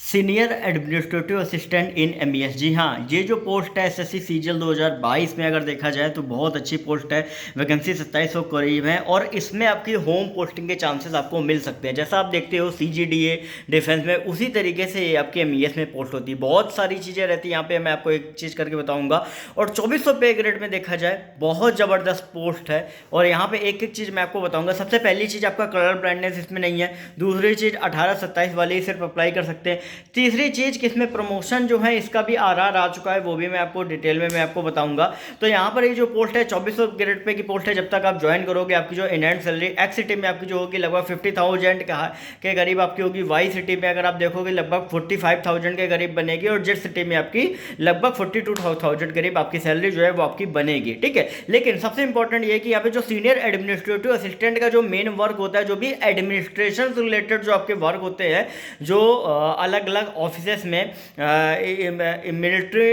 Senior administrative assistant in MES. जी हाँ, ये जो पोस्ट है एसएससी सीजीएल 2022 में अगर देखा जाए तो बहुत अच्छी पोस्ट है। वैकेंसी 2700 करीब है और इसमें आपकी होम पोस्टिंग के चांसेस आपको मिल सकते हैं। जैसा आप देखते हो सीजीडीए डिफेंस में, उसी तरीके से ये आपकी एमईएस में पोस्ट होती है। बहुत सारी चीज़ें रहती है यहाँ पे, मैं आपको एक चीज़ करके बताऊँगा। और 2400 पे ग्रेड में देखा जाए बहुत ज़बरदस्त पोस्ट है। और यहाँ पे एक एक चीज़ मैं आपको बताऊँगा। सबसे पहली चीज़, आपका कलर ब्राइटनेस इसमें नहीं है। दूसरी चीज़, 18-27 वाले ही सिर्फ अप्लाई कर सकते हैं। तीसरी चीज़, किसमें प्रमोशन जो है इसका भी आरआर आ चुका है, वो भी मैं आपको डिटेल में मैं आपको बताऊंगा। तो यहाँ पर ये जो पोस्ट है 2400 ग्रेड पे की पोस्ट है। जब तक आप ज्वाइन करोगे आपकी जो in hand salary x city में आपकी जो होगी लगभग 50,000 के करीब आपकी होगी। वाई सिटी में अगर आप देखोगे लगभग 45,000 के करीब बनेगी। और जेड सिटी में आपकी लगभग 42,000 करीब आपकी सैलरी जो है वो आपकी बनेगी। ठीक है, लेकिन सबसे इंपॉर्टेंट ये कि यहाँ पे जो सीनियर एडमिनिस्ट्रेटिव असिस्टेंट का जो मेन वर्क होता है, जो भी एडमिनिस्ट्रेशन से रिलेटेड जो आपके वर्क होते हैं, जो अलग अलग ऑफिसेस में मिलिट्री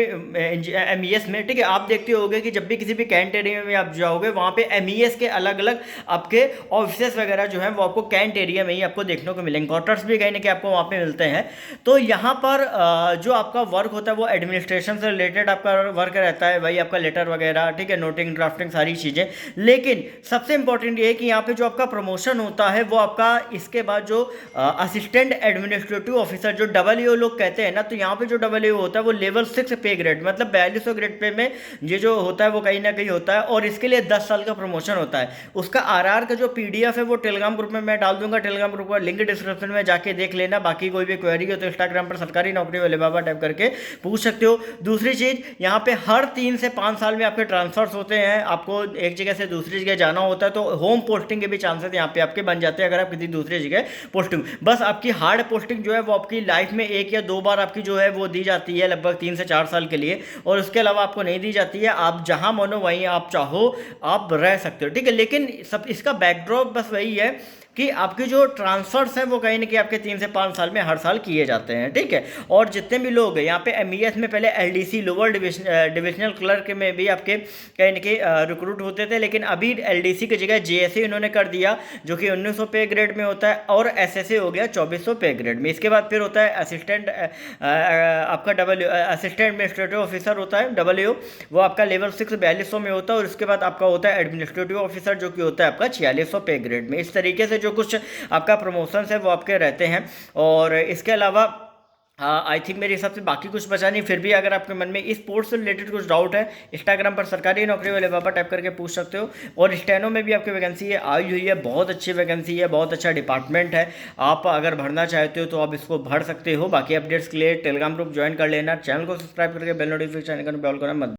एमईएस में, ठीक है, आप देखते होगे कि जब भी किसी भी कैंट एरिया में आप जाओगे वहाँ पे एमईएस के अलग अलग आपके ऑफिसेस वगैरह जो हैं वो आपको कैंट एरिया में ही आपको देखने को मिलेंगे। क्वार्टर्स भी कहीं ना कहीं आपको वहाँ पे मिलते हैं। तो यहाँ पर जो आपका वर्क होता है वो एडमिनिस्ट्रेशन से रिलेटेड आपका वर्क रहता है, वही आपका लेटर वगैरह, ठीक है, नोटिंग ड्राफ्टिंग सारी चीज़ें। लेकिन सबसे इंपॉर्टेंट ये है कि यहाँ पे जो आपका प्रमोशन होता है वो आपका इसके बाद जो असिस्टेंट एडमिनिस्ट्रेटिव ऑफिसर जो डब्ल्यू लोग कहते हैं ना, तो यहाँ पे जो डब्ल्यू होता है वो लेवल 6 पे ग्रेड, मतलब 4200 ग्रेड पे में ये जो होता है वो कहीं ना कहीं होता है। और इसके लिए 10 साल का प्रमोशन होता है। उसका आरआर का जो पीडीएफ है वो टेलीग्राम ग्रुप में मैं डाल दूंगा। टेलीग्राम ग्रुप का लिंक डिस्क्रिप्शन में जाके देख लेना। बाकी कोई भी क्वेरी हो तो इंस्टाग्राम पर सरकारी नौकरी वाले बाबा टाइप करके पूछ सकते हो। दूसरी चीज़, यहाँ पे हर 3 से 5 साल में आपके ट्रांसफर्स होते हैं। आपको एक जगह से दूसरी जगह जाना होता है तो होम पोस्टिंग के भी चांसेस यहाँ पे आपके बन जाते हैं अगर आप किसी दूसरी जगह पोस्टिंग। बस आपकी हार्ड पोस्टिंग जो है वो आपकी लाइफ में 1 या 2 बार आपकी जो है वो दी जाती है, लगभग 3 से 4 साल के लिए। और उसके अलावा आपको नहीं दी जाती है। आप जहां मानो वहीं आप चाहो आप रह सकते हो, ठीक है। लेकिन सब इसका बैकड्रॉप बस वही है कि आपके जो ट्रांसफर्स हैं वो कहीं ना कहीं आपके 3 से 5 साल में हर साल किए जाते हैं, ठीक है। और जितने भी लोग हैं यहाँ पे एमईएस में पहले एलडीसी लोअर डिविजनल क्लर्क में भी आपके कहीं ना कहीं रिक्रूट होते थे, लेकिन अभी एलडीसी की जगह जेएसए इन्होंने कर दिया, जो कि 1900 पे ग्रेड में होता है। और एसएसए हो गया 2400 पे ग्रेड में। इसके बाद फिर होता है असिस्टेंट, आपका डब्ल्यू असिस्टेंट एडमिनिस्ट्रेटिव ऑफिसर होता है डब्ल्यू, वो आपका लेवल 6 4200 में होता है। और उसके बाद आपका होता है एडमिनिस्ट्रेटिव ऑफिसर, जो कि होता है आपका 4600 पे ग्रेड में। इस तरीके से जो कुछ आपका प्रमोशंस है वो आपके रहते हैं। और इसके अलावा आई थिंक मेरे हिसाब से बाकी कुछ बचा नहीं। फिर भी अगर आपके मन में इस पोस्ट से रिलेटेड कुछ डाउट है, इंस्टाग्राम पर सरकारी नौकरी वाले बाबा टाइप करके पूछ सकते हो। और स्टेनो में भी आपकी वैकेंसी है, आई हुई है, बहुत अच्छी वैकेंसी है, बहुत अच्छा डिपार्टमेंट है। आप अगर भरना चाहते हो तो आप इसको भर सकते हो। बाकी अपडेट्स के लिए टेलीग्राम ग्रुप ज्वाइन कर लेना। चैनल को सब्सक्राइब करके बेल नोटिफिकेशन आइकन पे ऑल करना मत